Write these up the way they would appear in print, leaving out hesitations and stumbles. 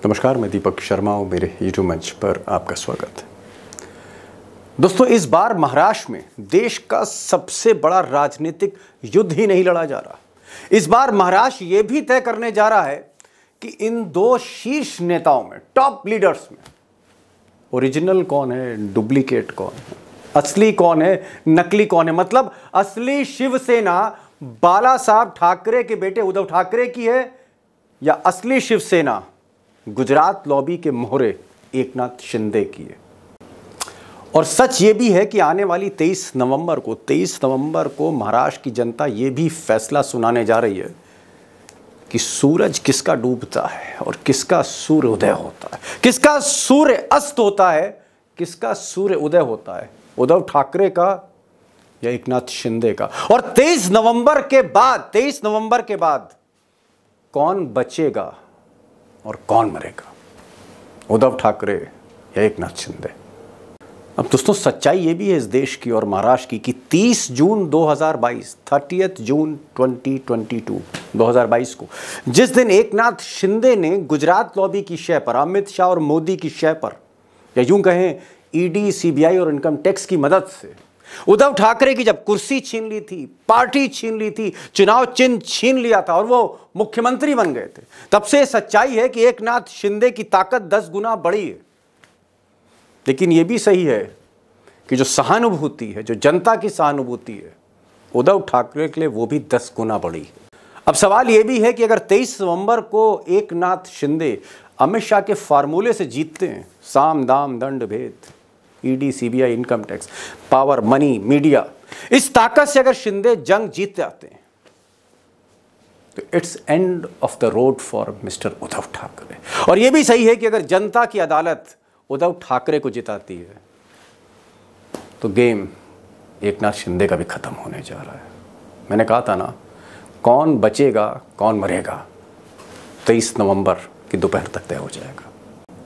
नमस्कार, मैं दीपक शर्मा हूँ। मेरे यूट्यूब मंच पर आपका स्वागत है। दोस्तों, इस बार महाराष्ट्र में देश का सबसे बड़ा राजनीतिक युद्ध ही नहीं लड़ा जा रहा। इस बार महाराष्ट्र ये भी तय करने जा रहा है कि इन दो शीर्ष नेताओं में, टॉप लीडर्स में, ओरिजिनल कौन है, डुप्लीकेट कौन है, असली कौन है, नकली कौन है। मतलब असली शिवसेना बाला साहब ठाकरे के बेटे उद्धव ठाकरे की है या असली शिवसेना गुजरात लॉबी के मोहरे एकनाथ शिंदे की है। और सच ये भी है कि आने वाली 23 नवंबर को महाराष्ट्र की जनता ये भी फैसला सुनाने जा रही है कि सूरज किसका डूबता है और किसका सूर्य उदय होता है, किसका सूर्य अस्त होता है, किसका सूर्य उदय होता है, उद्धव ठाकरे का या एकनाथ शिंदे का। और 23 नवंबर के बाद कौन बचेगा और कौन मरेगा, उद्धव ठाकरे या एकनाथ शिंदे। अब दोस्तों, सच्चाई ये भी है इस देश की और महाराष्ट्र की कि 30 जून 2022 2022 को जिस दिन एकनाथ शिंदे ने गुजरात लॉबी की शय पर, अमित शाह और मोदी की शय पर, या यूं कहें ईडी, सीबीआई और इनकम टैक्स की मदद से उद्धव ठाकरे की जब कुर्सी छीन ली थी, पार्टी छीन ली थी, चुनाव चिन्ह छीन लिया था और वो मुख्यमंत्री बन गए थे, तब से सच्चाई है कि एकनाथ शिंदे की ताकत 10 गुना बढ़ी है। लेकिन यह भी सही है कि जो सहानुभूति है, जो जनता की सहानुभूति है, उद्धव ठाकरे के लिए वो भी 10 गुना बढ़ी। अब सवाल यह भी है कि अगर 23 नवंबर को एकनाथ शिंदे अमित शाह के फार्मूले से जीतते हैं, साम दाम दंड भेद, ED, CBI, income tax, power, money, media, इस ताकत से अगर शिंदे जंग जीत जाते हैं तो it's end of the road for mister Uddhav Thackeray. और यह भी सही है कि अगर जनता की अदालत उद्धव ठाकरे को जिताती है तो गेम एकनाथ शिंदे का भी खत्म होने जा रहा है। मैंने कहा था ना, कौन बचेगा कौन मरेगा 23 नवंबर की दोपहर तक तय हो जाएगा।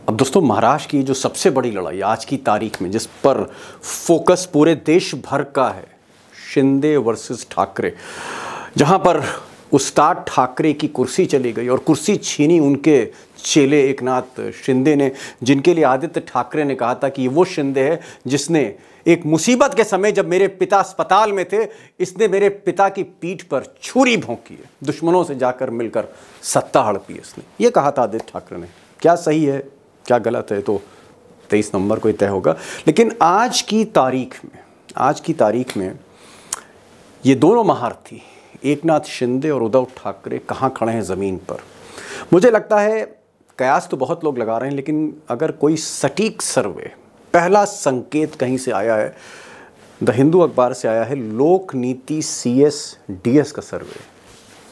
अब दोस्तों, महाराष्ट्र की जो सबसे बड़ी लड़ाई आज की तारीख में, जिस पर फोकस पूरे देश भर का है, शिंदे वर्सेस ठाकरे, जहां पर उस्ताद ठाकरे की कुर्सी चली गई और कुर्सी छीनी उनके चेले एकनाथ शिंदे ने, जिनके लिए आदित्य ठाकरे ने कहा था कि ये वो शिंदे है जिसने एक मुसीबत के समय, जब मेरे पिता अस्पताल में थे, इसने मेरे पिता की पीठ पर छुरी भोंकी है, दुश्मनों से जाकर मिलकर सत्ता हड़पी है इसने। ये कहा था आदित्य ठाकरे ने। क्या सही है क्या गलत है तो 23 नवंबर को ही तय होगा। लेकिन आज की तारीख में ये दोनों महारथी एकनाथ शिंदे और उद्धव ठाकरे कहाँ खड़े हैं ज़मीन पर। मुझे लगता है कयास तो बहुत लोग लगा रहे हैं, लेकिन अगर कोई सटीक सर्वे, पहला संकेत कहीं से आया है, द हिंदू अखबार से आया है, लोक नीति CS-DS का सर्वे,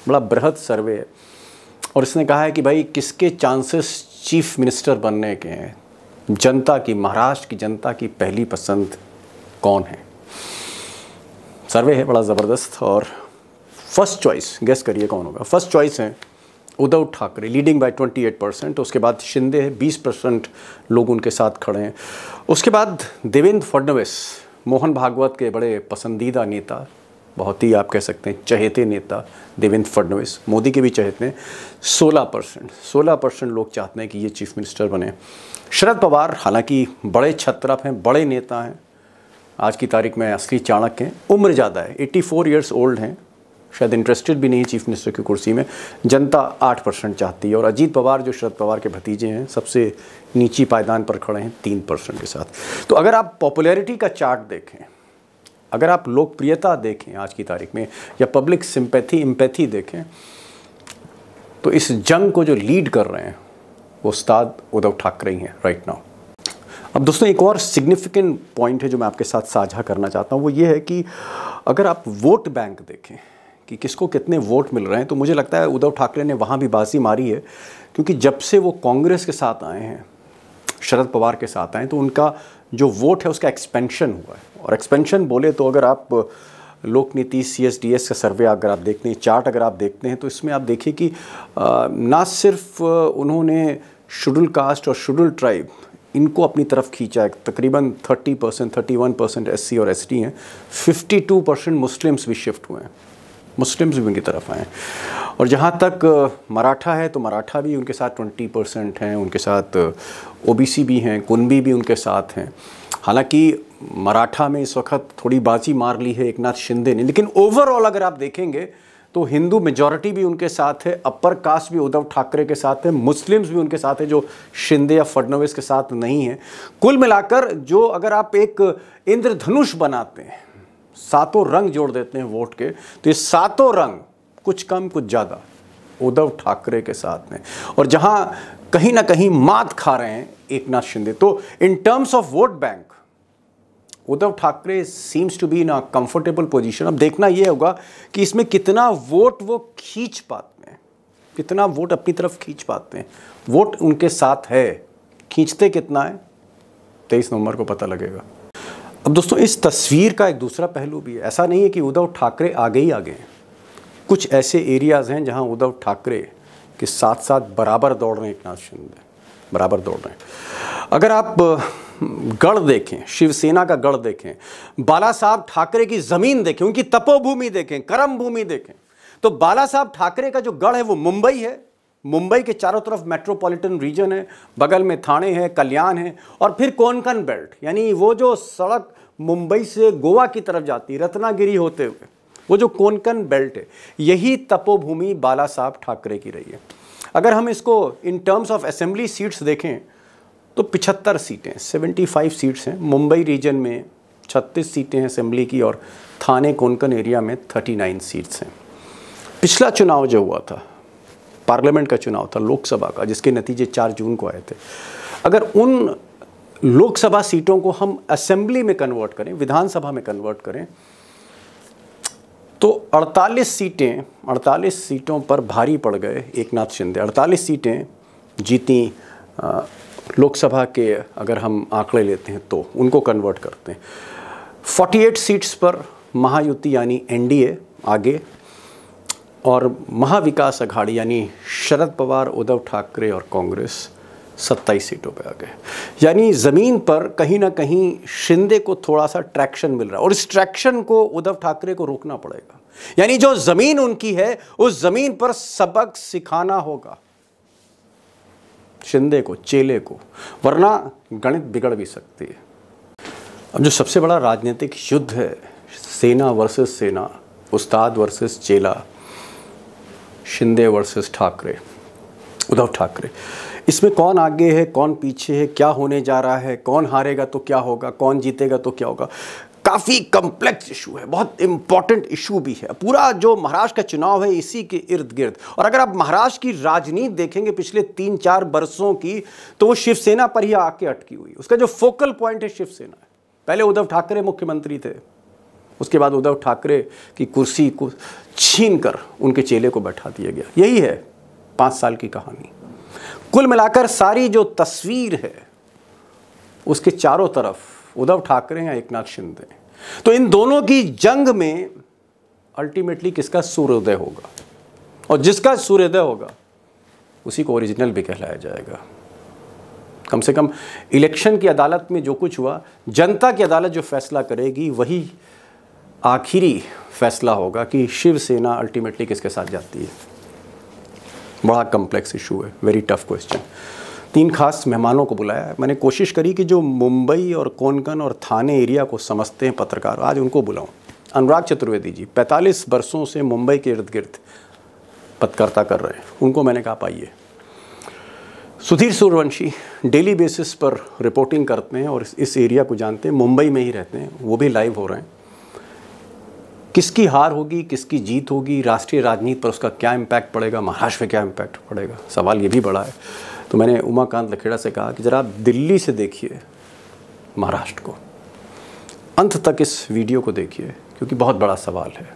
बड़ा बृहद सर्वे है। और इसने कहा है कि भाई किसके चांसेस चीफ मिनिस्टर बनने के हैं, जनता की, महाराष्ट्र की जनता की पहली पसंद कौन है। सर्वे है बड़ा ज़बरदस्त और फर्स्ट चॉइस, गेस करिए कौन होगा। फर्स्ट चॉइस है उद्धव ठाकरे, लीडिंग बाय 28%। उसके बाद शिंदे है, 20% लोग उनके साथ खड़े हैं। उसके बाद देवेंद्र फडणवीस, मोहन भागवत के बड़े पसंदीदा नेता, बहुत ही आप कह सकते हैं चहेते नेता देवेंद्र फडणवीस, मोदी के भी चहेते हैं, 16% लोग चाहते हैं कि ये चीफ मिनिस्टर बने। शरद पवार हालांकि बड़े छत्रप हैं, बड़े नेता हैं, आज की तारीख में असली चाणक्य हैं, उम्र ज़्यादा है, 84 ईयर्स ओल्ड हैं, शायद इंटरेस्टेड भी नहीं है चीफ मिनिस्टर की कुर्सी में, जनता 8% चाहती है। और अजीत पवार जो शरद पवार के भतीजे हैं, सबसे नीची पायदान पर खड़े हैं 3% के साथ। तो अगर आप पॉपुलैरिटी का चार्ट देखें, अगर आप लोकप्रियता देखें आज की तारीख में, या पब्लिक सिंपैथी देखें, तो इस जंग को जो लीड कर रहे हैं वो उस्ताद उद्धव ठाकरे ही हैं राइट नाउ। अब दोस्तों, एक और सिग्निफिकेंट पॉइंट है जो मैं आपके साथ साझा करना चाहता हूँ, वो ये है कि अगर आप वोट बैंक देखें कि किसको कितने वोट मिल रहे हैं, तो मुझे लगता है उद्धव ठाकरे ने वहाँ भी बाजी मारी है, क्योंकि जब से वो कांग्रेस के साथ आए हैं, शरद पवार के साथ आए, तो उनका जो वोट है उसका एक्सपेंशन हुआ है। और एक्सपेंशन बोले तो अगर आप लोक नीति CS-DS का सर्वे अगर आप देखते हैं, चार्ट अगर आप देखते हैं, तो इसमें आप देखिए कि ना सिर्फ उन्होंने शेड्यूल कास्ट और शेड्यूल ट्राइब इनको अपनी तरफ खींचा है, तकरीबन 30%, 31% SC और ST हैं, 52% मुस्लिम्स भी शिफ्ट हुए हैं। मुस्लिम्स भी उनकी तरफ आए। और जहाँ तक मराठा है तो मराठा भी उनके साथ 20% हैं, उनके साथ ओबीसी भी हैं, कुनबी भी उनके साथ हैं। हालांकि मराठा में इस वक्त थोड़ी बाजी मार ली है एकनाथ शिंदे ने, लेकिन ओवरऑल अगर आप देखेंगे तो हिंदू मेजॉरिटी भी उनके साथ है, अपर कास्ट भी उद्धव ठाकरे के साथ है, मुस्लिम्स भी उनके साथ है जो शिंदे या फडणवीस के साथ नहीं है। कुल मिलाकर जो अगर आप एक इंद्रधनुष बनाते हैं, सातों रंग जोड़ देते हैं वोट के, तो ये सातों रंग कुछ कम कुछ ज़्यादा उद्धव ठाकरे के साथ में। और जहां कहीं ना कहीं मात खा रहे हैं एकनाथ शिंदे, तो in terms of vote bank Uddhav Thackeray seems to be in a comfortable position. अब देखना यह होगा कि इसमें कितना वोट वो खींच पाते हैं, कितना वोट अपनी तरफ खींच पाते हैं। वोट उनके साथ है, खींचते कितना है 23 नवंबर को पता लगेगा। अब दोस्तों इस तस्वीर का एक दूसरा पहलू भी है। ऐसा नहीं है कि उद्धव ठाकरे आगे ही आगे हैं, कुछ ऐसे एरियाज़ हैं जहां उद्धव ठाकरे के साथ साथ बराबर दौड़ रहे हैं एकनाथ शिंदे, बराबर दौड़ रहे हैं। अगर आप गढ़ देखें, शिवसेना का गढ़ देखें, बाला साहब ठाकरे की ज़मीन देखें, उनकी तपोभूमि देखें, कर्म भूमि देखें, तो बाला साहब ठाकरे का जो गढ़ है वो मुंबई है। मुंबई के चारों तरफ मेट्रोपॉलिटन रीजन है, बगल में थाने है, कल्याण है, और फिर कोंकण बेल्ट, यानी वो जो सड़क मुंबई से गोवा की तरफ जाती है रत्नागिरी होते हुए, वो जो कोंकण बेल्ट है, यही तपोभूमि बाला साहब ठाकरे की रही है। अगर हम इसको इन टर्म्स ऑफ असेंबली सीट्स देखें तो 75 सीटें, 75 सीट्स हैं। मुंबई रीजन में 36 सीटें हैं असेंबली की, और थाने कोंकण एरिया में 39 सीट्स हैं। पिछला चुनाव जो हुआ था, पार्लियामेंट का चुनाव था, लोकसभा का, जिसके नतीजे 4 जून को आए थे, अगर उन लोकसभा सीटों को हम असेंबली में कन्वर्ट करें, विधानसभा में कन्वर्ट करें, तो 48 सीटों पर भारी पड़ गए एकनाथ शिंदे। 48 सीटें जीती लोकसभा के, अगर हम आंकड़े लेते हैं तो उनको कन्वर्ट करते हैं। 48 सीट्स पर महायुति यानी एनडीए आगे, और महाविकास अघाड़ी यानी शरद पवार, उद्धव ठाकरे और कांग्रेस 27 सीटों पे आ गए। यानी ज़मीन पर कहीं ना कहीं शिंदे को थोड़ा सा ट्रैक्शन मिल रहा है, और इस ट्रैक्शन को उद्धव ठाकरे को रोकना पड़ेगा। यानी जो ज़मीन उनकी है उस ज़मीन पर सबक सिखाना होगा शिंदे को, चेले को, वरना गणित बिगड़ भी सकती है। अब जो सबसे बड़ा राजनीतिक युद्ध है, सेना वर्सेस सेना, उस्ताद वर्सेस चेला, शिंदे वर्सेस ठाकरे, उद्धव ठाकरे, इसमें कौन आगे है, कौन पीछे है, क्या होने जा रहा है, कौन हारेगा तो क्या होगा, कौन जीतेगा तो क्या होगा, काफ़ी कम्प्लेक्स इशू है, बहुत इंपॉर्टेंट इशू भी है। पूरा जो महाराष्ट्र का चुनाव है इसी के इर्द गिर्द। और अगर आप महाराष्ट्र की राजनीति देखेंगे पिछले 3-4 वर्षों की, तो वो शिवसेना पर ही आके अटकी हुई। उसका जो फोकल पॉइंट है शिवसेना है। पहले उद्धव ठाकरे मुख्यमंत्री थे, उसके बाद उद्धव ठाकरे की कुर्सी को छीन कर उनके चेले को बैठा दिया गया। यही है 5 साल की कहानी। कुल मिलाकर सारी जो तस्वीर है उसके चारों तरफ उद्धव ठाकरे या एकनाथ शिंदे। तो इन दोनों की जंग में अल्टीमेटली किसका सूर्योदय होगा, और जिसका सूर्योदय होगा उसी को ओरिजिनल भी कहलाया जाएगा। कम से कम इलेक्शन की अदालत में जो कुछ हुआ, जनता की अदालत जो फैसला करेगी वही आखिरी फैसला होगा कि शिवसेना अल्टीमेटली किसके साथ जाती है। बड़ा कम्प्लेक्स इशू है, वेरी टफ क्वेश्चन। 3 खास मेहमानों को बुलाया है। मैंने कोशिश करी कि जो मुंबई और कोंकण और थाने एरिया को समझते हैं पत्रकार, आज उनको बुलाऊं। अनुराग चतुर्वेदी जी 45 वर्षों से मुंबई के इर्द गिर्द पत्रकारिता कर रहे हैं, उनको मैंने कहा पाइए। सुधीर सूर्यवंशी डेली बेसिस पर रिपोर्टिंग करते हैं और इस एरिया को जानते हैं, मुंबई में ही रहते हैं, वो भी लाइव हो रहे हैं। किसकी हार होगी, किसकी जीत होगी, राष्ट्रीय राजनीति पर उसका क्या इम्पैक्ट पड़ेगा, महाराष्ट्र में क्या इम्पैक्ट पड़ेगा, सवाल ये भी बड़ा है। तो मैंने उमाकांत लखेड़ा से कहा कि ज़रा आप दिल्ली से देखिए महाराष्ट्र को, अंत तक इस वीडियो को देखिए, क्योंकि बहुत बड़ा सवाल है।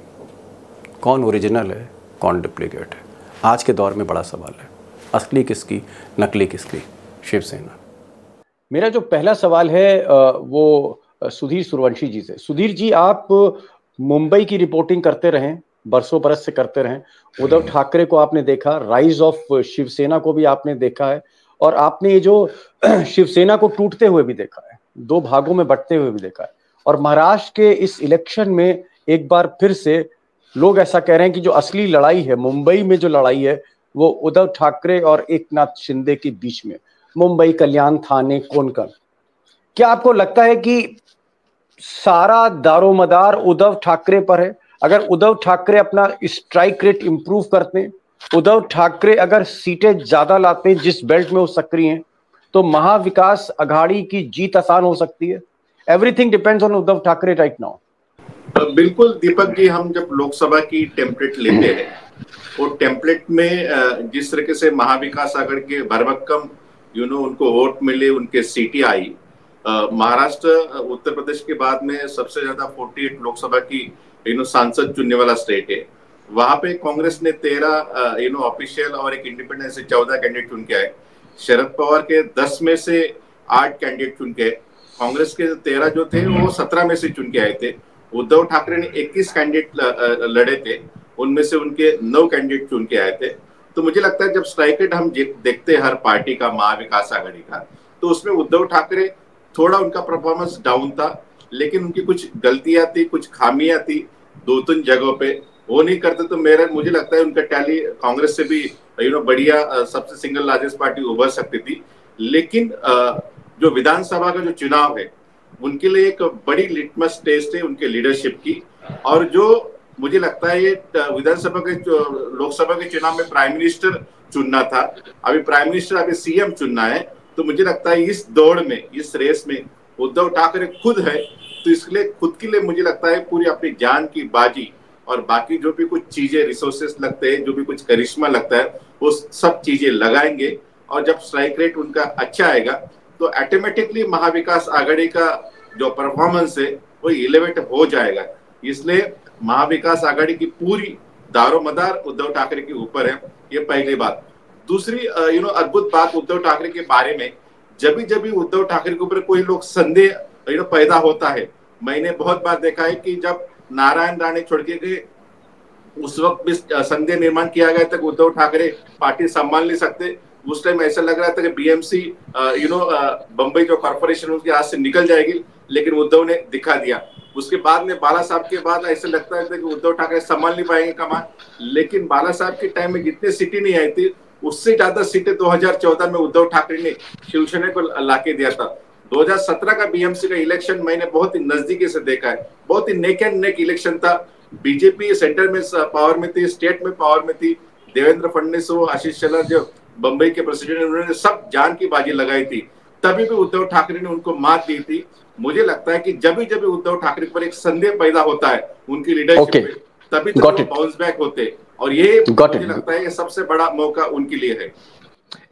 कौन ओरिजिनल है, कौन डुप्लीकेट है, आज के दौर में बड़ा सवाल है। असली किसकी, नकली किसकी, शिवसेना। मेरा जो पहला सवाल है वो सुधीर सूर्यवंशी जी से। सुधीर जी, आप मुंबई की रिपोर्टिंग करते रहें, बरसों बरस से करते रहें। उद्धव ठाकरे को आपने देखा, राइज ऑफ शिवसेना को भी आपने देखा है, और आपने ये जो शिवसेना को टूटते हुए भी देखा है, 2 भागों में बंटते हुए भी देखा है। और महाराष्ट्र के इस इलेक्शन में एक बार फिर से लोग ऐसा कह रहे हैं कि जो असली लड़ाई है मुंबई में, जो लड़ाई है वो उद्धव ठाकरे और एकनाथ शिंदे के बीच में, मुंबई, कल्याण, थाने, कोंकण। क्या आपको लगता है कि सारा दारोमदार उद्धव ठाकरे पर है? अगर उद्धव ठाकरे अपना स्ट्राइक रेट इंप्रूव करते हैं, उद्धव ठाकरे अगर सीटें ज्यादा लाते हैं जिस बेल्ट में वो सक्रिय हैं, तो महाविकास अघाड़ी की जीत आसान हो सकती है। Everything depends on Uddhav Thackeray right now. बिल्कुल दीपक जी, हम जब लोकसभा की टेम्पलेट लेते हैं, वो टेम्पलेट में जिस तरीके से महाविकास आघाड़ी के भरभक्कम उनको वोट मिले, उनके सीटें आई, महाराष्ट्र उत्तर प्रदेश के बाद में सबसे ज्यादा 48 लोकसभा की सांसद चुनने वाला स्टेट है। वहां पे कांग्रेस ने 13 ऑफिशियल और एक इंडिपेंडेंट से 14 कैंडिडेट चुन के आए। शरद पवार के 10 में से 8 कैंडिडेट चुन के, कांग्रेस के 13 जो थे वो 17 में से चुन के आए थे। उद्धव ठाकरे ने 21 कैंडिडेट लड़े थे, उनमें से उनके 9 कैंडिडेट चुन के आए थे। तो मुझे लगता है जब स्ट्राइक रेट हम देखते हैं हर पार्टी का, महाविकास आघाड़ी का, तो उसमें उद्धव ठाकरे थोड़ा उनका परफॉर्मेंस डाउन था, लेकिन उनकी कुछ गलतियां थी, कुछ खामियां थी 2-3 जगहों पे। वो नहीं करते तो मुझे लगता है उनका टैली कांग्रेस से भी बढ़िया सबसे सिंगल लार्जेस्ट पार्टी उभर सकती थी। लेकिन जो विधानसभा का जो चुनाव है उनके लिए एक बड़ी लिटमस टेस्ट है उनके लीडरशिप की। और जो मुझे लगता है ये विधानसभा के लोकसभा के चुनाव में प्राइम मिनिस्टर चुनना था, अभी प्राइम मिनिस्टर, अभी सीएम चुनना है। तो मुझे लगता है इस दौड़ में, इस रेस में उद्धव ठाकरे खुद है, तो इसलिए खुद के लिए मुझे लगता है पूरी अपनी जान की बाजी और बाकी जो भी कुछ चीजें, रिसोर्सेस लगते हैं, जो भी कुछ करिश्मा लगता है, वो सब चीजें लगाएंगे। और जब स्ट्राइक रेट उनका अच्छा आएगा तो ऑटोमेटिकली महाविकास आघाड़ी का जो परफॉर्मेंस है वो एलिवेट हो जाएगा। इसलिए महाविकास आघाड़ी की पूरी दारोमदार उद्धव ठाकरे के ऊपर है, ये पहली बात। दूसरी अद्भुत बात उद्धव ठाकरे के बारे में, जब भी उद्धव ठाकरे के ऊपर कोई लोग संदेह पैदा होता है, मैंने बहुत बार देखा है कि जब नारायण राणे छोड़ के गए उस वक्त भी संदेह निर्माण किया गया था कि उद्धव ठाकरे पार्टी संभाल नहीं सकते। उस टाइम ऐसा लग रहा था कि बीएमसी बंबई जो कॉर्पोरेशन उसके हाथ से निकल जाएगी, लेकिन उद्धव ने दिखा दिया। उसके बाद में बाला साहब के बाद ऐसा लगता था कि उद्धव ठाकरे संभाल नहीं पाएंगे कमान, लेकिन बाला साहब के टाइम में जितनी सीटें नहीं आई थी उससे ज्यादा सीटें 2014 में उद्धव ठाकरे ने शिवसेना को लाके दिया था। 2017 का बीएमसी का इलेक्शन मैंने बहुत ही नजदीकी से देखा है, बहुत ही नेक एंड नेक इलेक्शन था। बीजेपी सेंटर में पावर में थी, स्टेट में पावर में थी, देवेंद्र फडणवीस हो, आशीष शेलार जो बंबई के प्रेसिडेंट, उन्होंने सब जान की बाजी लगाई थी, तभी भी उद्धव ठाकरे ने उनको मात दी थी। मुझे लगता है कि जब भी उद्धव ठाकरे पर एक संदेह पैदा होता है उनकी लीडरशिप में, तभी तो बाउंस बैक होते, और ये मुझे लगता है ये सबसे बड़ा मौका उनके लिए है।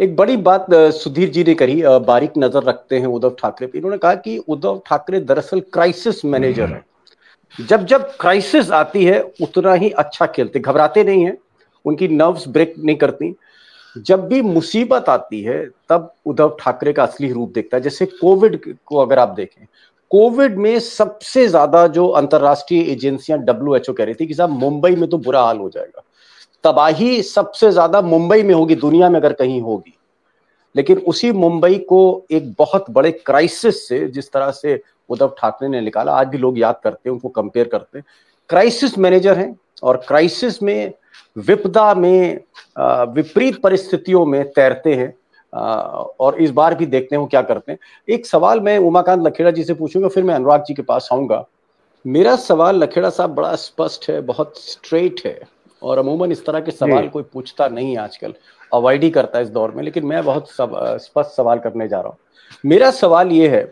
एक बड़ी बात सुधीर जी ने कही, बारीक नजर रखते हैं उद्धव ठाकरे पे। इन्होंने कहा कि उद्धव ठाकरे दरअसल क्राइसिस मैनेजर है। जब क्राइसिस आती है उतना ही अच्छा खेलते, घबराते नहीं हैं, उनकी नर्व्स ब्रेक नहीं करती। जब भी मुसीबत आती है तब उद्धव ठाकरे का असली रूप दिखता है। जैसे कोविड को अगर आप देखें, कोविड में सबसे ज्यादा जो अंतरराष्ट्रीय एजेंसियां WHO कह रही थी कि साहब मुंबई में तो बुरा हाल हो जाएगा, तबाही सबसे ज्यादा मुंबई में होगी दुनिया में अगर कहीं होगी। लेकिन उसी मुंबई को एक बहुत बड़े क्राइसिस से जिस तरह से उद्धव ठाकरे ने निकाला, आज भी लोग याद करते हैं, उनको कंपेयर करते हैं। क्राइसिस मैनेजर हैं और क्राइसिस में, विपदा में, विपरीत परिस्थितियों में तैरते हैं। और इस बार भी देखते हैं वो क्या करते हैं। एक सवाल मैं उमाकांत लखेड़ा जी से पूछूंगा, फिर मैं अनुराग जी के पास आऊंगा। मेरा सवाल लखेड़ा साहब बड़ा स्पष्ट है, बहुत स्ट्रेट है, और अमूमन इस तरह के सवाल कोई पूछता नहीं आजकल, अवॉइड ही करता है इस दौर में, लेकिन मैं बहुत स्पष्ट सवाल करने जा रहा हूं। मेरा सवाल ये है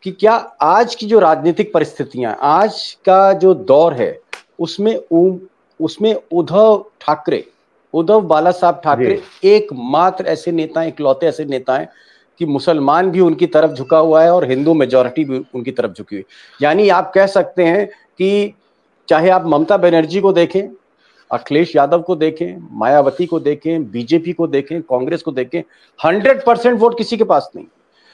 कि क्या आज की जो राजनीतिक परिस्थितियां, आज का जो दौर है, उसमें उद्धव ठाकरे, उद्धव बाला साहब ठाकरे एकमात्र ऐसे नेता, इकलौते ऐसे नेता हैं कि मुसलमान भी उनकी तरफ झुका हुआ है और हिंदू मेजॉरिटी भी उनकी तरफ झुकी हुई। यानी आप कह सकते हैं कि चाहे आप ममता बनर्जी को देखें, अखिलेश यादव को देखें, मायावती को देखें, बीजेपी को देखें, कांग्रेस को देखें, 100% वोट किसी के पास नहीं।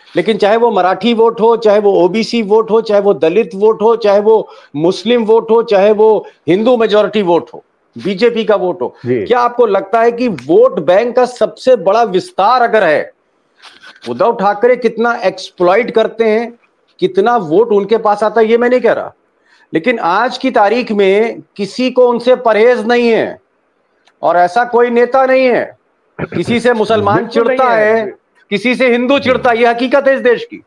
लेकिन चाहे वो मराठी वोट हो, चाहे वो ओबीसी वोट हो, चाहे वो दलित वोट हो, चाहे वो मुस्लिम वोट हो, चाहे वो हिंदू मेजॉरिटी वोट हो, बीजेपी का वोट हो, क्या आपको लगता है कि वोट बैंक का सबसे बड़ा विस्तार अगर है, उद्धव ठाकरे कितना एक्सप्लॉइट करते हैं, कितना वोट उनके पास आता है, ये मैं नहीं कह रहा, लेकिन आज की तारीख में किसी को उनसे परहेज नहीं है, और ऐसा कोई नेता नहीं है। किसी से मुसलमान चिढ़ता है, किसी से हिंदू चिढ़ता है, यह हकीकत है इस देश की।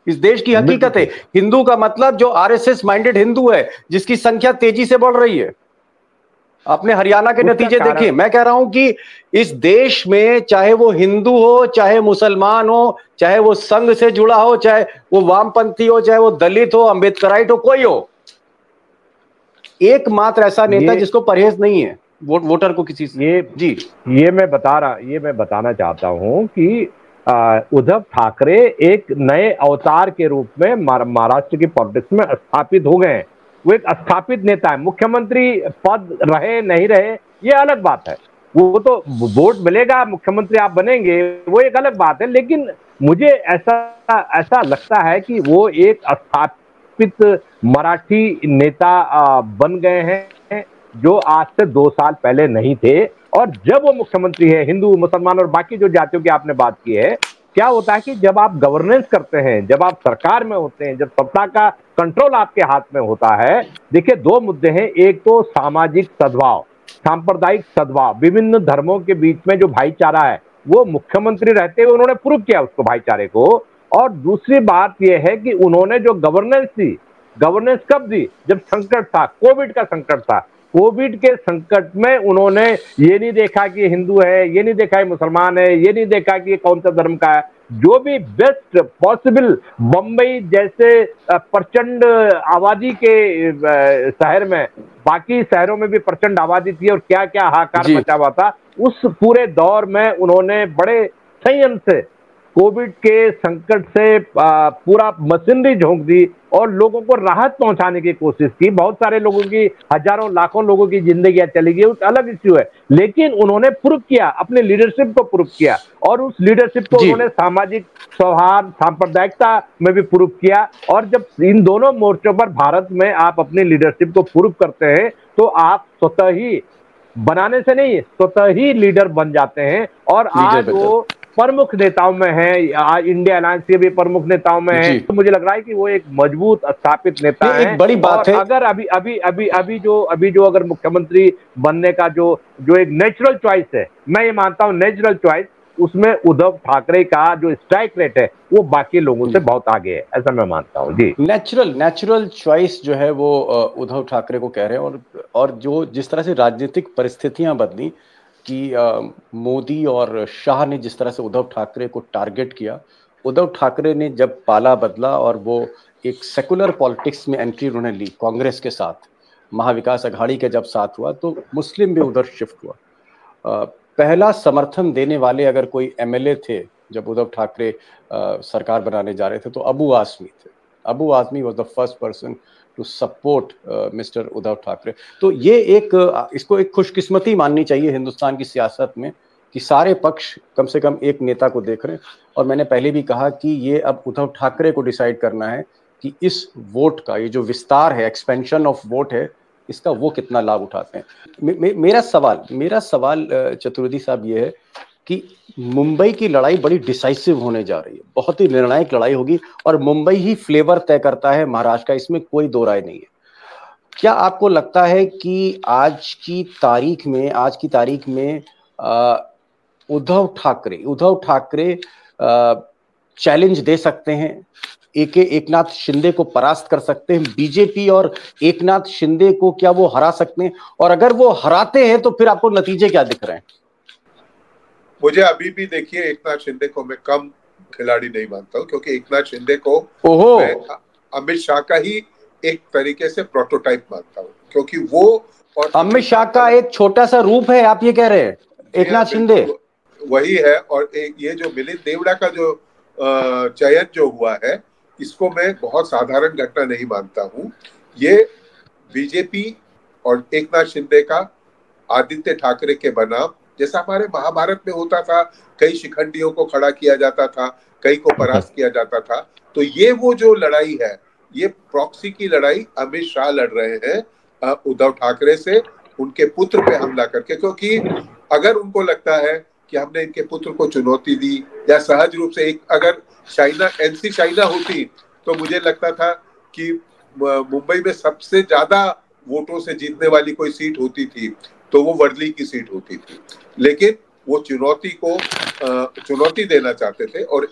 इस देश की हकीकत है। हिंदू का मतलब जो आरएसएस माइंडेड हिंदू है, जिसकी संख्या तेजी से बढ़ रही है। अपने हरियाणा के नतीजे देखिए। मैं कह रहा हूं कि इस देश में चाहे वो हिंदू हो, चाहे मुसलमान हो, चाहे वो संघ से जुड़ा हो, चाहे वो वामपंथी हो, चाहे वो दलित हो, अम्बेडकराइट हो, कोई हो, एकमात्र ऐसा नेता जिसको परहेज नहीं है वोटर को किसी से। ये मैं बताना चाहता हूं कि उद्धव ठाकरे एक नए अवतार के रूप में महाराष्ट्र की पॉलिटिक्स में स्थापित हो गए हैं। वो एक स्थापित नेता है। मुख्यमंत्री पद रहे नहीं रहे ये अलग बात है, वो तो वोट मिलेगा, मुख्यमंत्री आप बनेंगे, वो एक अलग बात है। लेकिन मुझे ऐसा लगता है कि वो एक स्थापित मराठी नेता बन गए हैं जो आज से 2 साल पहले नहीं थे। और जब वो मुख्यमंत्री है, हिंदू, मुसलमान और बाकी जो जातियों की आपने बात की है, क्या होता है कि जब आप गवर्नेंस करते हैं, जब आप सरकार में होते हैं, जब सत्ता का कंट्रोल आपके हाथ में होता है, देखिए 2 मुद्दे हैं। एक तो सामाजिक सद्भाव, सांप्रदायिक सद्भाव, विभिन्न धर्मों के बीच में जो भाईचारा है वो मुख्यमंत्री रहते हुए उन्होंने प्रूव किया उसको, भाईचारे को। और दूसरी बात यह है कि उन्होंने जो गवर्नेंस दी, गवर्नेंस कब दी? जब संकट था, कोविड का संकट था। कोविड के संकट में उन्होंने ये नहीं देखा कि हिंदू है, ये नहीं देखा कि मुसलमान है, ये नहीं देखा कि कौन सा धर्म का है। जो भी बेस्ट पॉसिबल, बम्बई जैसे प्रचंड आबादी के शहर में, बाकी शहरों में भी प्रचंड आबादी थी और क्या क्या हाहाकार मचा हुआ था, उस पूरे दौर में उन्होंने बड़े संयम से कोविड के संकट से पूरा मशीनरी झोंक दी और लोगों को राहत पहुंचाने की कोशिश की। बहुत सारे लोगों की, हजारों लाखों लोगों की जिंदगियां चली गई, उस अलग इश्यू है। लेकिन उन्होंने प्रूव किया, अपने लीडरशिप को प्रूव किया, और उस लीडरशिप को उन्होंने सामाजिक सौहार्द, सांप्रदायिकता में भी प्रूव किया। और जब इन दोनों मोर्चों पर भारत में आप अपनी लीडरशिप को प्रूव करते हैं तो आप स्वतः ही, बनाने से नहीं, स्वतः ही लीडर बन जाते हैं। और आज वो प्रमुख नेताओं में है, इंडिया अलायंस के भी प्रमुख नेताओं में है। तो मुझे लग रहा है कि वो एक मजबूत स्थापित नेता है। एक बड़ी बात है। अगर अभी जो अगर मुख्यमंत्री बनने का जो एक नेचुरल चॉइस है, मैं ये मानता हूँ नेचुरल चॉइस, उसमें उद्धव ठाकरे का जो स्ट्राइक रेट है वो बाकी लोगों से बहुत आगे है, ऐसा मैं मानता हूँ। जी, नेचुरल चॉइस जो है वो उद्धव ठाकरे को कह रहे हैं। और जो जिस तरह से राजनीतिक परिस्थितियां बदली कि मोदी और शाह ने जिस तरह से उद्धव ठाकरे को टारगेट किया, उद्धव ठाकरे ने जब पाला बदला और वो एक सेकुलर पॉलिटिक्स में एंट्री उन्होंने ली कांग्रेस के साथ, महाविकास अघाड़ी के जब साथ हुआ, तो मुस्लिम भी उधर शिफ्ट हुआ। पहला समर्थन देने वाले अगर कोई एमएलए थे जब उद्धव ठाकरे सरकार बनाने जा रहे थे, तो अबू आजमी थे। Abu Azmi was the first person to support mister Uddhav Thackeray. तो ये इसको एक खुशकिस्मती माननी चाहिए हिंदुस्तान की सियासत में कि सारे पक्ष कम से कम एक नेता को देख रहे हैं। और मैंने पहले भी कहा कि ये अब उद्धव ठाकरे को डिसाइड करना है कि इस वोट का, ये जो विस्तार है, एक्सपेंशन ऑफ वोट है, इसका वो कितना लाभ उठाते हैं। मेरा सवाल चतुर्वेदी साहब ये है कि मुंबई की लड़ाई बड़ी डिसाइसिव होने जा रही है, बहुत ही निर्णायक लड़ाई होगी और मुंबई ही फ्लेवर तय करता है महाराष्ट्र का, इसमें कोई दो राय नहीं है। क्या आपको लगता है कि आज की तारीख में उद्धव ठाकरे चैलेंज दे सकते हैं, एकनाथ शिंदे को परास्त कर सकते हैं, बीजेपी और एकनाथ शिंदे को क्या वो हरा सकते हैं? और अगर वो हराते हैं तो फिर आपको नतीजे क्या दिख रहे हैं? मुझे अभी भी देखिए एकनाथ शिंदे को मैं कम खिलाड़ी नहीं मानता हूँ, क्योंकि एकनाथ शिंदे को मैं अमित शाह का ही एक तरीके से प्रोटोटाइप मानता हूँ, क्योंकि वो और अमित शाह का एक छोटा सा रूप है, आप ये कह रहे हैं एकनाथ शिंदे वही है। और ये जो मिलिंद देवड़ा का जो चयन जो हुआ है, इसको मैं बहुत साधारण घटना नहीं मानता हूँ। ये बीजेपी और एकनाथ शिंदे का आदित्य ठाकरे के बनाम, जैसा हमारे महाभारत में होता था, कई शिखंडियों को खड़ा किया जाता था, कई को परास्त किया जाता था। तो ये वो जो लड़ाई है, ये प्रॉक्सी की लड़ाई अमित शाह लड़ रहे हैं उद्धव ठाकरे से, उनके पुत्र पे हमला करके। क्योंकि अगर उनको लगता है कि हमने इनके पुत्र को चुनौती दी, या सहज रूप से अगर एनसी चाइना होती, तो मुझे लगता था कि मुंबई में सबसे ज्यादा वोटों से जीतने वाली कोई सीट होती थी तो वो वर्ली की सीट होती थी, लेकिन वो चुनौती देना चाहते थे। और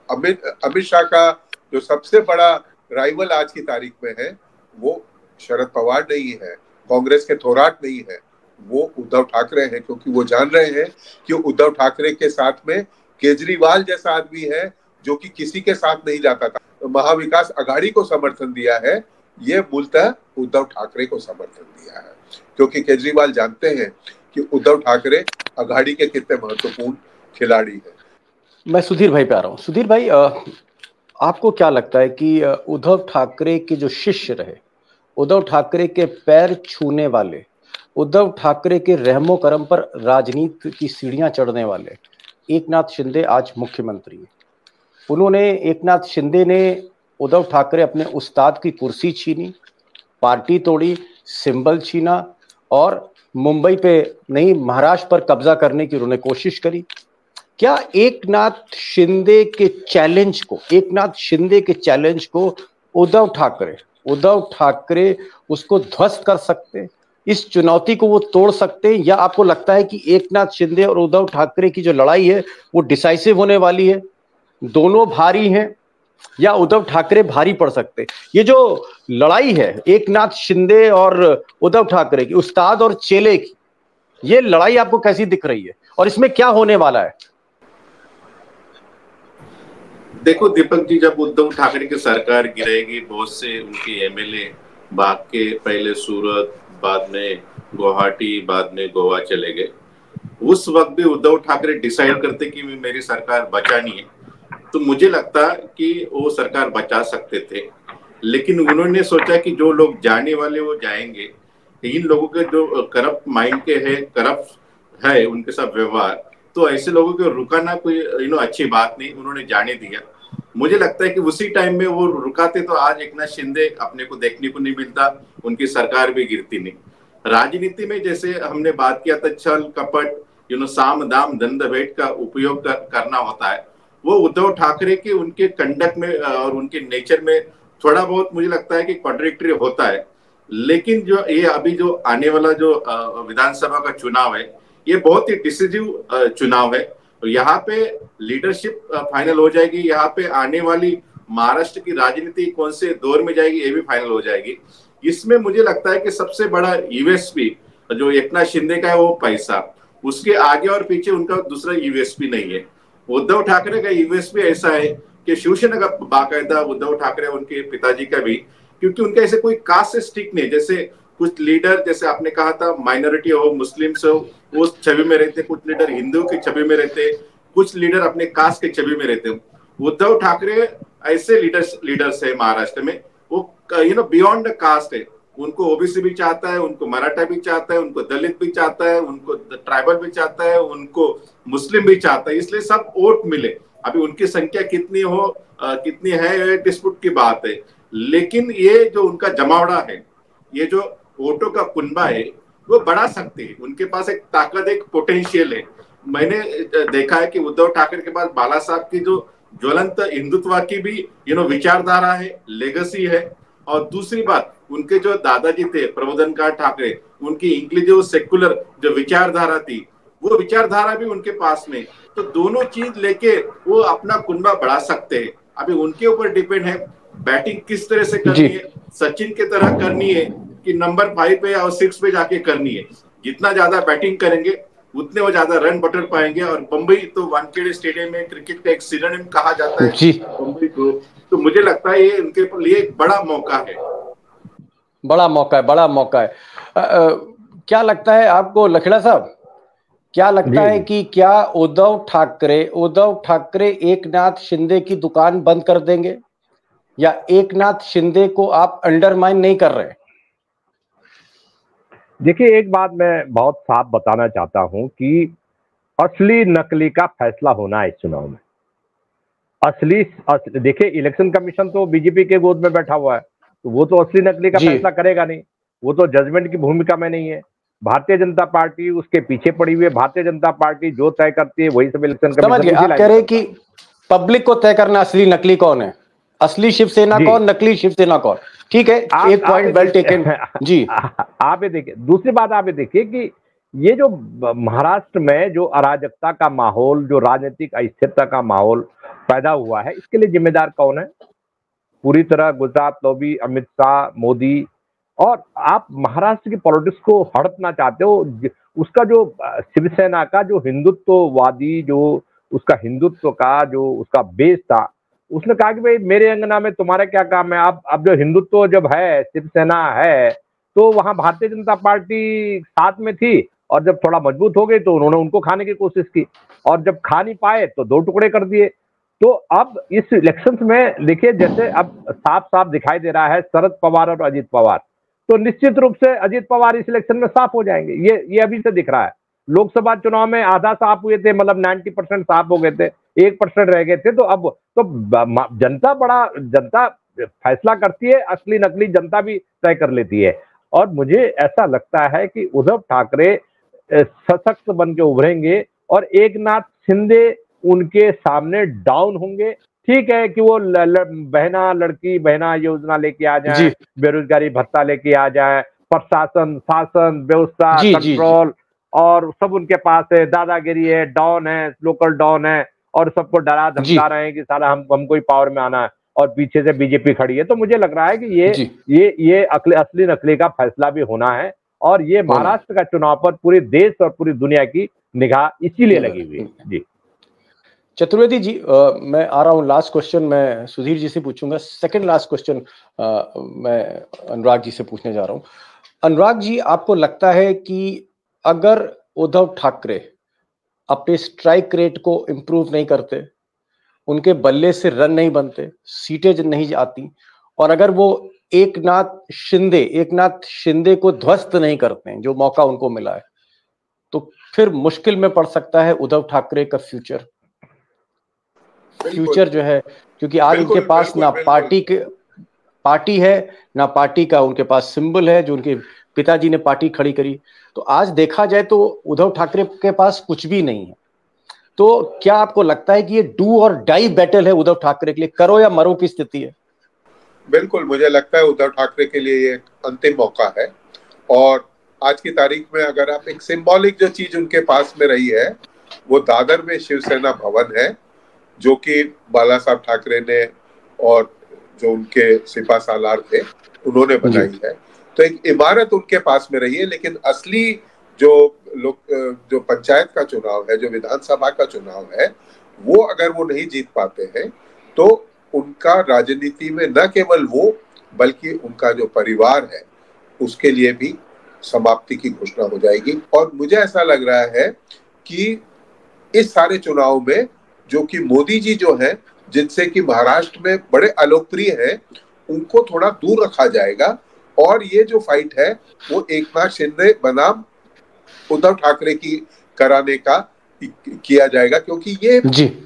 अमित शाह का जो सबसे बड़ा राइवल आज की तारीख में है वो शरद पवार नहीं है, कांग्रेस के थोराट नहीं है, वो उद्धव ठाकरे हैं, क्योंकि वो जान रहे हैं कि उद्धव ठाकरे के साथ में केजरीवाल जैसा आदमी है जो कि किसी के साथ नहीं जाता था। तो महाविकास आघाड़ी को समर्थन दिया है, ये मूलतः उद्धव ठाकरे को समर्थन दिया है, क्योंकि केजरीवाल जानते हैं कि उद्धव ठाकरे आघाड़ी के कितने महत्वपूर्ण खिलाड़ी हैं। मैं सुधीर भाई पे आ रहा हूँ। सुधीर भाई, आपको क्या लगता है कि उद्धव ठाकरे के जो शिष्य रहे, उद्धव ठाकरे के पैर छूने वाले, उद्धव ठाकरे के रहमो करम पर राजनीति की सीढ़ियां चढ़ने वाले एकनाथ शिंदे आज मुख्यमंत्री हैं। उन्होंने, एकनाथ शिंदे ने उद्धव ठाकरे अपने उस्ताद की कुर्सी छीनी, पार्टी तोड़ी, सिंबल छीना और मुंबई पे नहीं महाराष्ट्र पर कब्जा करने की उन्होंने कोशिश करी। क्या एकनाथ शिंदे के चैलेंज को उद्धव ठाकरे उसको ध्वस्त कर सकते हैं? इस चुनौती को वो तोड़ सकते हैं, या आपको लगता है कि एकनाथ शिंदे और उद्धव ठाकरे की जो लड़ाई है वो डिसाइसिव होने वाली है, दोनों भारी हैं, या उद्धव ठाकरे भारी पड़ सकते? ये जो लड़ाई है एकनाथ शिंदे और उद्धव ठाकरे की, उस्ताद और चेले की, ये लड़ाई आपको कैसी दिख रही है और इसमें क्या होने वाला है? देखो दीपक जी, जब उद्धव ठाकरे की सरकार गिरेगी, बहुत से उनके एमएलए भाग के पहले सूरत, बाद में गुवाहाटी, बाद में गोवा चले गए। उस वक्त भी उद्धव ठाकरे डिसाइड करते कि मेरी सरकार बचानी है, तो मुझे लगता कि वो सरकार बचा सकते थे। लेकिन उन्होंने सोचा कि जो लोग जाने वाले वो जाएंगे, इन लोगों के जो करप्ट माइंड के है, करप्ट है उनके साथ व्यवहार, तो ऐसे लोगों को रुकाना कोई अच्छी बात नहीं, उन्होंने जाने दिया। मुझे लगता है कि उसी टाइम में वो रुकाते तो आज एकनाथ शिंदे अपने को देखने को नहीं मिलता, उनकी सरकार भी गिरती नहीं। राजनीति में जैसे हमने बात किया था, छल कपट, साम दाम दंड भेद का उपयोग करना होता है, वो उद्धव ठाकरे के उनके कंडक्ट में और उनके नेचर में थोड़ा बहुत मुझे लगता है कि कॉन्ट्रडिक्टरी होता है। लेकिन जो ये अभी जो आने वाला जो विधानसभा का चुनाव है, ये बहुत ही डिसिसिव चुनाव है। तो यहाँ पे लीडरशिप फाइनल हो जाएगी, यहाँ पे आने वाली महाराष्ट्र की राजनीति कौन से दौर में जाएगी ये भी फाइनल हो जाएगी। इसमें मुझे लगता है कि सबसे बड़ा यूएसपी जो एकनाथ शिंदे का है वो पैसा, उसके आगे और पीछे उनका दूसरा यूएसपी नहीं है। उद्धव ठाकरे का यूएसपी ऐसा है कि शिवसेना का बाकायदा उद्धव ठाकरे उनके पिताजी का भी, क्योंकि उनका ऐसे कोई कास्ट से स्टिक नहीं, जैसे कुछ लीडर जैसे आपने कहा था माइनॉरिटी हो, मुस्लिम्स हो, वो छवि में रहते, कुछ लीडर हिंदू की छवि में रहते, कुछ लीडर अपने कास्ट के छवि में रहते। उद्धव ठाकरे ऐसे लीडर्स है महाराष्ट्र में, वो बियॉन्ड कास्ट है, उनको ओबीसी भी चाहता है, उनको मराठा भी चाहता है, उनको दलित भी चाहता है, उनको ट्राइबल भी चाहता है, उनको मुस्लिम भी चाहता है, इसलिए सब वोट मिले। अभी उनकी संख्या कितनी है डिस्प्यूट की बात है, लेकिन ये जो उनका जमावड़ा है, ये जो वोटों का कुनबा है, वो बढ़ा सकते हैं। उनके पास एक ताकत, एक पोटेंशियल है। मैंने देखा है कि उद्धव ठाकरे के पास बाला साहब की जो ज्वलंत हिंदुत्व की भी विचारधारा है, लेगेसी है, और दूसरी बात उनके जो दादाजी थे प्रबोधनकार ठाकरे, उनकी इंक्लूसिव सेक्युलर जो विचारधारा थी, वो विचारधारा भी उनके पास में, तो दोनों चीज लेके वो अपना कुनबा बढ़ा सकते हैं। अभी उनके ऊपर डिपेंड है बैटिंग किस तरह से करनी है, सचिन की तरह करनी है कि नंबर 5 पे और 6 पे जाके करनी है। जितना ज्यादा बैटिंग करेंगे उतने वो ज्यादा रन बटोर पाएंगे। और बम्बई तो वानखेड़े स्टेडियम में क्रिकेट का एक सिनोनिम कहा जाता है बम्बई को, तो मुझे लगता है ये उनके लिए एक बड़ा मौका है। बड़ा मौका है। क्या लगता है आपको लखेड़ा साहब, क्या लगता है कि क्या उद्धव ठाकरे एकनाथ शिंदे की दुकान बंद कर देंगे, या एकनाथ शिंदे को आप अंडरमाइन नहीं कर रहे? देखिए, एक बात मैं बहुत साफ बताना चाहता हूं कि असली नकली का फैसला होना है इस चुनाव में। असली देखिए, इलेक्शन कमीशन तो बीजेपी के गोद में बैठा हुआ है, तो वो तो असली नकली का फैसला करेगा नहीं, वो तो जजमेंट की भूमिका में नहीं है। भारतीय जनता पार्टी उसके पीछे पड़ी हुई है। भारतीय जनता पार्टी जो तय करती है वही सब इलेक्शन कमीशन। आप कह रहे हैं कि पब्लिक को तय करना असली नकली कौन है, असली शिवसेना कौन, नकली शिवसेना कौन? ठीक है, एक पॉइंट वेल टेकन जी। आप ये देखिए, दूसरी बात आप ये देखिए कि ये जो महाराष्ट्र में जो अराजकता का माहौल, जो राजनीतिक अस्थिरता का माहौल पैदा हुआ है, इसके लिए जिम्मेदार कौन है? पूरी तरह गुजरात लॉबी, अमित शाह, मोदी। और आप महाराष्ट्र की पॉलिटिक्स को हड़पना चाहते हो। उसका जो शिवसेना का जो हिंदुत्ववादी, जो उसका हिंदुत्व का जो उसका बेस था, उसने कहा कि भाई मेरे अंगना में तुम्हारा क्या काम है। अब जो हिंदुत्व जब है, शिवसेना है, तो वहां भारतीय जनता पार्टी साथ में थी, और जब थोड़ा मजबूत हो गई तो उन्होंने उनको खाने की कोशिश की, और जब खा नहीं पाए तो दो टुकड़े कर दिए। तो अब इस इलेक्शंस में देखिए, जैसे अब साफ साफ दिखाई दे रहा है शरद पवार और अजीत पवार, तो निश्चित रूप से अजीत पवार इस इलेक्शन में साफ हो जाएंगे। ये अभी से दिख रहा है। लोकसभा चुनाव में आधा साफ हुए थे, मतलब 90% साफ हो गए थे, 1% रह गए थे। तो अब तो जनता फैसला करती है, असली नकली जनता भी तय कर लेती है। और मुझे ऐसा लगता है कि उद्धव ठाकरे सशक्त बन के उभरेंगे, और एक नाथ शिंदे उनके सामने डाउन होंगे। ठीक है कि वो लड़की बहना योजना लेके आ जाए, बेरोजगारी भत्ता लेके आ जाए, प्रशासन, शासन, व्यवस्था, कंट्रोल, और सब उनके पास है, दादागिरी है, डॉन है, लोकल डॉन है, और सबको डरा धमका रहे हैं कि साला हमको ही पावर में आना है, और पीछे से बीजेपी खड़ी है। तो मुझे लग रहा है कि ये असली नकली का फैसला भी होना है, और ये महाराष्ट्र का चुनाव पर पूरे देश और पूरी दुनिया की निगाह इसीलिए लगी हुई है। जी चतुर्वेदी जी, मैं आ रहा हूँ। लास्ट क्वेश्चन मैं सुधीर जी से पूछूंगा। सेकंड लास्ट क्वेश्चन मैं अनुराग जी से पूछने जा रहा हूँ। अनुराग जी, आपको लगता है कि अगर उद्धव ठाकरे अपने स्ट्राइक रेट को इंप्रूव नहीं करते, उनके बल्ले से रन नहीं बनते, सीटें नहीं आती, और अगर वो एक नाथ शिंदे को ध्वस्त नहीं करते हैं, जो मौका उनको मिला है, तो फिर मुश्किल में पड़ सकता है उद्धव ठाकरे का फ्यूचर जो है, क्योंकि आज उनके पास ना पार्टी है, ना पार्टी का उनके पास सिंबल है, जो उनके पिताजी ने पार्टी खड़ी करी। तो आज देखा जाए तो उद्धव ठाकरे के पास कुछ भी नहीं है। तो क्या आपको लगता है कि ये डू और डाई बैटल है उद्धव ठाकरे के लिए, करो या मरो की स्थिति है? बिल्कुल, मुझे लगता है उद्धव ठाकरे के लिए ये अंतिम मौका है। और आज की तारीख में अगर आप एक सिंबॉलिक जो चीज उनके पास में रही है, वो दादर में शिवसेना भवन है, जो कि बाला साहब ठाकरे ने और जो उनके सिपा सालार थे उन्होंने बनाई है। तो एक इमारत उनके पास में रही है, लेकिन असली जो पंचायत का चुनाव है, जो विधानसभा का चुनाव है, वो अगर वो नहीं जीत पाते हैं तो उनका राजनीति में न केवल वो बल्कि उनका जो परिवार है उसके लिए भी समाप्ति की घोषणा हो जाएगी। और मुझे ऐसा लग रहा है कि इस सारे चुनाव में जो कि मोदी जी जो है, जिनसे कि महाराष्ट्र में बड़े अलोकप्रिय हैं, उनको थोड़ा दूर रखा जाएगा, और ये जो फाइट है वो एकनाथ शिंदे बनाम उद्धव ठाकरे की कराने का किया जाएगा। क्योंकि ये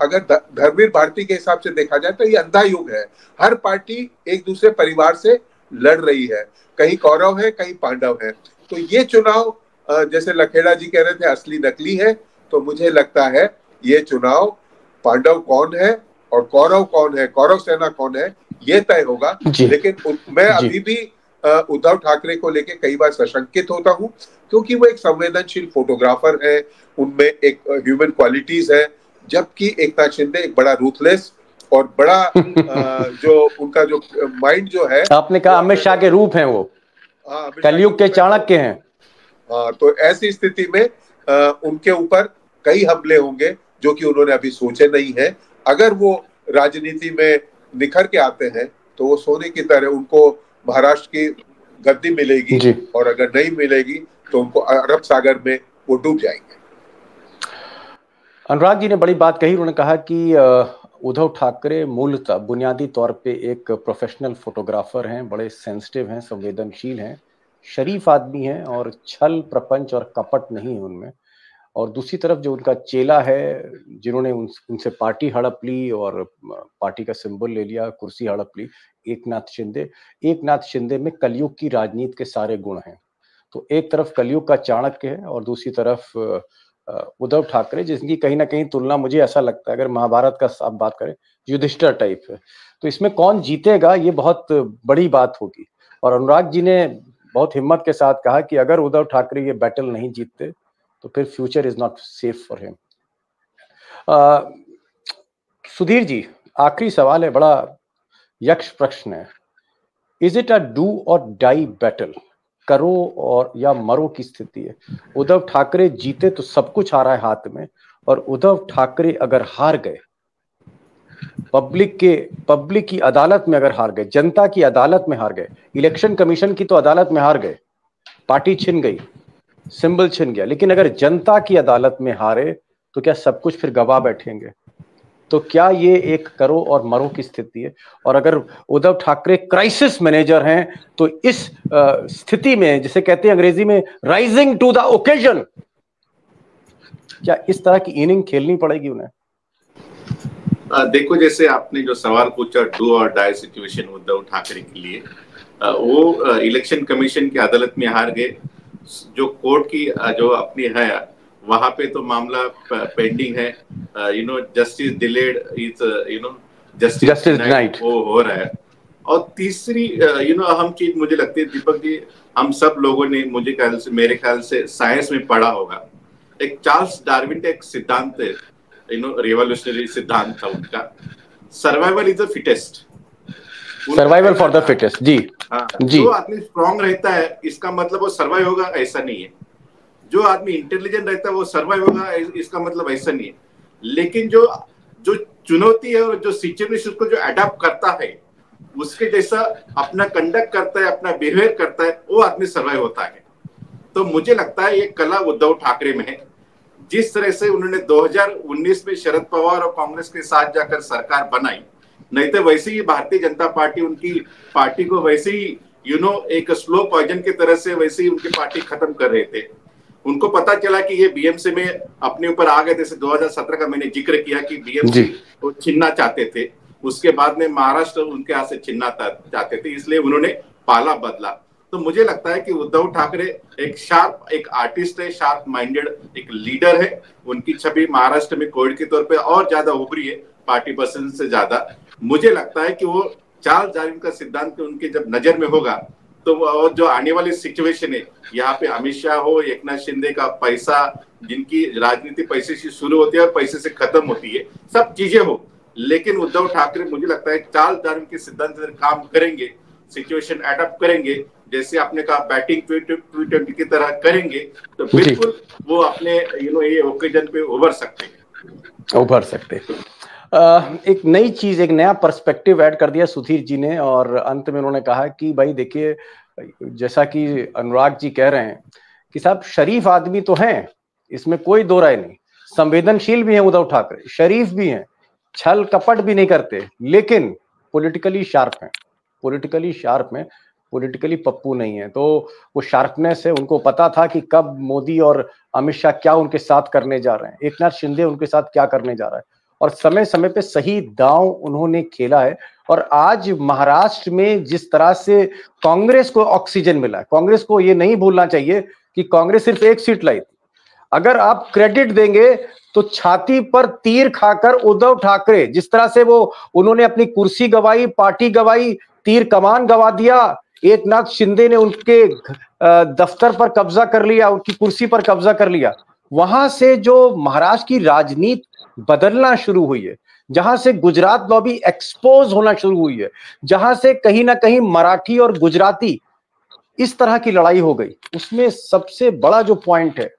अगर धर्मवीर भारती के हिसाब से देखा जाए तो ये अंधा युग है। हर पार्टी एक दूसरे परिवार से लड़ रही है, कहीं कौरव है, कहीं पांडव है। तो ये चुनाव, जैसे लखेड़ा जी कह रहे थे, असली नकली है। तो मुझे लगता है ये चुनाव पांडव कौन है और कौरव कौन है, कौरव सेना कौन है, ये तय होगा। लेकिन मैं अभी भी उद्धव ठाकरे को लेके कई बार सशंकित होता हूँ, क्योंकि वो एक संवेदनशील फोटोग्राफर है, उनमें एक ह्यूमन क्वालिटीज है, जबकि एकनाथ शिंदे एक बड़ा रूथलेस और बड़ा जो उनका जो माइंड जो है, आपने कहा अमित शाह के रूप हैं वो, कलयुग के चाणक्य हैं। हाँ, तो ऐसी स्थिति में उनके ऊपर कई हमले होंगे जो कि उन्होंने अभी सोचे नहीं है। अगर वो राजनीति में निखर के आते हैं तो वो सोने की तरह उनको महाराष्ट्र की गद्दी मिलेगी, और अगर नहीं मिलेगी तो उनको अरब सागर में वो डूब जाएंगे। अनुराग जी ने बड़ी बात कही। उन्होंने कहा कि उद्धव ठाकरे मूलतः बुनियादी तौर पे एक प्रोफेशनल फोटोग्राफर हैं, बड़े सेंसिटिव हैं, संवेदनशील हैं, शरीफ आदमी हैं, और छल प्रपंच और कपट नहीं है उनमें। और दूसरी तरफ जो उनका चेला है, जिन्होंने उनसे पार्टी हड़प ली और पार्टी का सिंबल ले लिया, कुर्सी हड़प ली, एकनाथ शिंदे में कलयुग की राजनीति के सारे गुण हैं। तो एक तरफ कलयुग का चाणक्य है और दूसरी तरफ उद्धव ठाकरे, जिसकी कहीं ना कहीं तुलना मुझे ऐसा लगता है, अगर महाभारत का आप बात करें, युधिष्ठिर टाइप है। तो इसमें कौन जीतेगा ये बहुत बड़ी बात होगी। और अनुराग जी ने बहुत हिम्मत के साथ कहा कि अगर उद्धव ठाकरे ये बैटल नहीं जीतते तो फिर future is not safe for him. Sudhir ji, आखिरी सवाल है, बड़ा यक्ष प्रश्न है। Is it a do or die battle? करो और या मरो की स्थिति है। उद्धव ठाकरे जीते तो सब कुछ आ रहा है हाथ में, और उद्धव ठाकरे अगर हार गए, पब्लिक की अदालत में अगर हार गए, जनता की अदालत में हार गए, इलेक्शन कमीशन की तो अदालत में हार गए, पार्टी छिन गई, सिंबल छिन गया, लेकिन अगर जनता की अदालत में हारे तो क्या सब कुछ फिर गवा बैठेंगे? तो क्या ये एक करो और मरो की स्थिति है? और अगर उद्धव ठाकरे क्राइसिस मैनेजर हैं तो इस स्थिति में, जिसे कहते हैं अंग्रेजी में राइजिंग टू द ओकेजन, क्या इस तरह की इनिंग खेलनी पड़ेगी उन्हें? देखो, जैसे आपने जो सवाल पूछा, do or die situation Uddhav Thackeray के लिए, वो इलेक्शन कमीशन की अदालत में हार गए। जो कोर्ट की जो अपनी है वहां पे तो मामला पेंडिंग है, justice delayed is justice denied, वो हो रहा है। और तीसरी अहम चीज मुझे लगती है दीपक जी, हम सब लोगों ने मेरे ख्याल से साइंस में पढ़ा होगा। एक चार्ल्स डार्विन का एक सिद्धांत है, रिवॉल्यूशनरी सिद्धांत था उनका, survival is the fittest, survival for the fittest. जी हाँ, जी। जो आदमी स्ट्रॉन्ग रहता है इसका मतलब वो सर्वाइव होगा, ऐसा नहीं है। जो आदमी इंटेलिजेंट रहता है वो सर्वाइव होगा, इसका मतलब ऐसा नहीं है। लेकिन जो चुनौती है और जो सिचुएशन को जो अडॉप्ट करता है, उसके जैसा अपना कंडक्ट करता है, अपना बिहेवियर करता है, वो आदमी सर्वाइव होता है। तो मुझे लगता है ये कला उद्धव ठाकरे में है। जिस तरह से उन्होंने 2019 में शरद पवार और कांग्रेस के साथ जाकर सरकार बनाई, नहीं तो वैसे ही भारतीय जनता पार्टी उनकी पार्टी को वैसे ही एक स्लो पॉइजन की तरह से वैसे ही उनकी पार्टी खत्म कर रहे थे। उनको पता चला कि ये बीएमसी में अपने ऊपर आ गए, जैसे 2017 का मैंने जिक्र किया कि बीएमसी को छीनना चाहते थे, उसके बाद में महाराष्ट्र उनके हाथ से छीनना चाहते थे, इसलिए उन्होंने पाला बदला। तो मुझे लगता है कि उद्धव ठाकरे एक आर्टिस्ट है, शार्प माइंडेड एक लीडर है। उनकी छवि महाराष्ट्र में कोविड के तौर पे और ज्यादा उभरी है, पार्टी पसंद से ज्यादा। मुझे लगता है कि वो चार्ल्स डार्विन का सिद्धांत उनके जब नजर में होगा तो और जो आने वाली सिचुएशन है, यहाँ पे अमित शाह हो, एकनाथ शिंदे का पैसा, जिनकी राजनीति पैसे से शुरू होती है और पैसे से खत्म होती है, सब चीजें हो, लेकिन उद्धव ठाकरे मुझे लगता है चार्ल्स डार्विन के सिद्धांत पर काम करेंगे, सिचुएशन अडॉप्ट करेंगे, जैसे आपने कहा बैटिंग T20 की तरह करेंगे, तो बिल्कुल वो अपने ये ओकेजन पे उभर सकते हैं। एक नई चीज, एक नया पर्सपेक्टिव ऐड कर दिया सुधीर जी ने, और अंत में उन्होंने कहा कि भाई देखिए, जैसा कि अनुराग जी कह रहे हैं कि साहब शरीफ आदमी तो हैं, इसमें कोई दो राय नहीं, संवेदनशील भी हैं उद्धव ठाकरे, शरीफ भी हैं, छल कपट भी नहीं करते, लेकिन पॉलिटिकली शार्प हैं, पॉलिटिकली पप्पू नहीं है। तो वो शार्पनेस है, उनको पता था कि कब मोदी और अमित शाह क्या उनके साथ करने जा रहे हैं, एकनाथ शिंदे उनके साथ क्या करने जा रहा है, और समय समय पे सही दांव उन्होंने खेला है। और आज महाराष्ट्र में जिस तरह से कांग्रेस को ऑक्सीजन मिला है, कांग्रेस को ये नहीं भूलना चाहिए कि कांग्रेस सिर्फ एक सीट लाई थी। अगर आप क्रेडिट देंगे तो छाती पर तीर खाकर उद्धव ठाकरे, जिस तरह से उन्होंने अपनी कुर्सी गवाई, पार्टी गवाई, तीर कमान गवा दिया, एकनाथ शिंदे ने उनके दफ्तर पर कब्जा कर लिया, उनकी कुर्सी पर कब्जा कर लिया, वहां से जो महाराष्ट्र की राजनीति बदलना शुरू हुई है, जहां से गुजरात लॉबी एक्सपोज होना शुरू हुई है, जहां से कहीं ना कहीं मराठी और गुजराती इस तरह की लड़ाई हो गई, उसमें सबसे बड़ा जो पॉइंट है,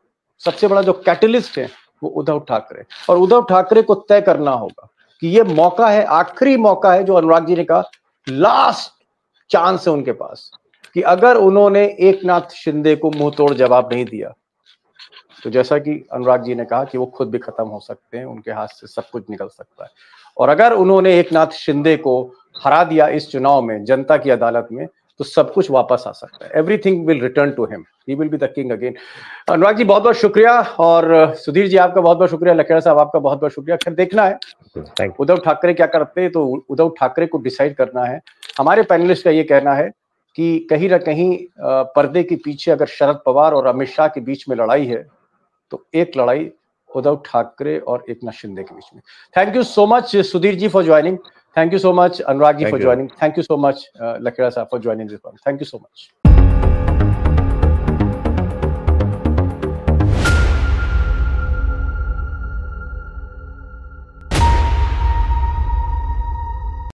सबसे बड़ा जो कैटलिस्ट है, वो उद्धव ठाकरे। और उद्धव ठाकरे को तय करना होगा कि ये मौका है, आखिरी मौका है, जो अनुराग जी ने कहा लास्ट चांस है उनके पास, कि अगर उन्होंने एकनाथ शिंदे को मुंह तोड़ जवाब नहीं दिया तो जैसा कि अनुराग जी ने कहा कि वो खुद भी खत्म हो सकते हैं, उनके हाथ से सब कुछ निकल सकता है। और अगर उन्होंने एकनाथ शिंदे को हरा दिया इस चुनाव में जनता की अदालत में, तो सब कुछ वापस आ सकता है, everything will return to him, he will be the king again. Anurag ji बहुत बहुत शुक्रिया, और सुधीर जी आपका बहुत बहुत शुक्रिया, लखेड़ा साहब आपका बहुत बहुत शुक्रिया। खैर देखना है उद्धव ठाकरे क्या करते हैं, तो उद्धव ठाकरे को डिसाइड करना है। हमारे पैनलिस्ट का ये कहना है कि कहीं ना कहीं पर्दे के पीछे अगर शरद पवार और अमित शाह के बीच में लड़ाई है, तो एक लड़ाई उद्धव ठाकरे और एकनाथ शिंदे के बीच में। Thank you so much Sudhir ji for joining, thank you so much Anurag ji for joining, thank you so much Lakera साहब for joining this one, thank you so much.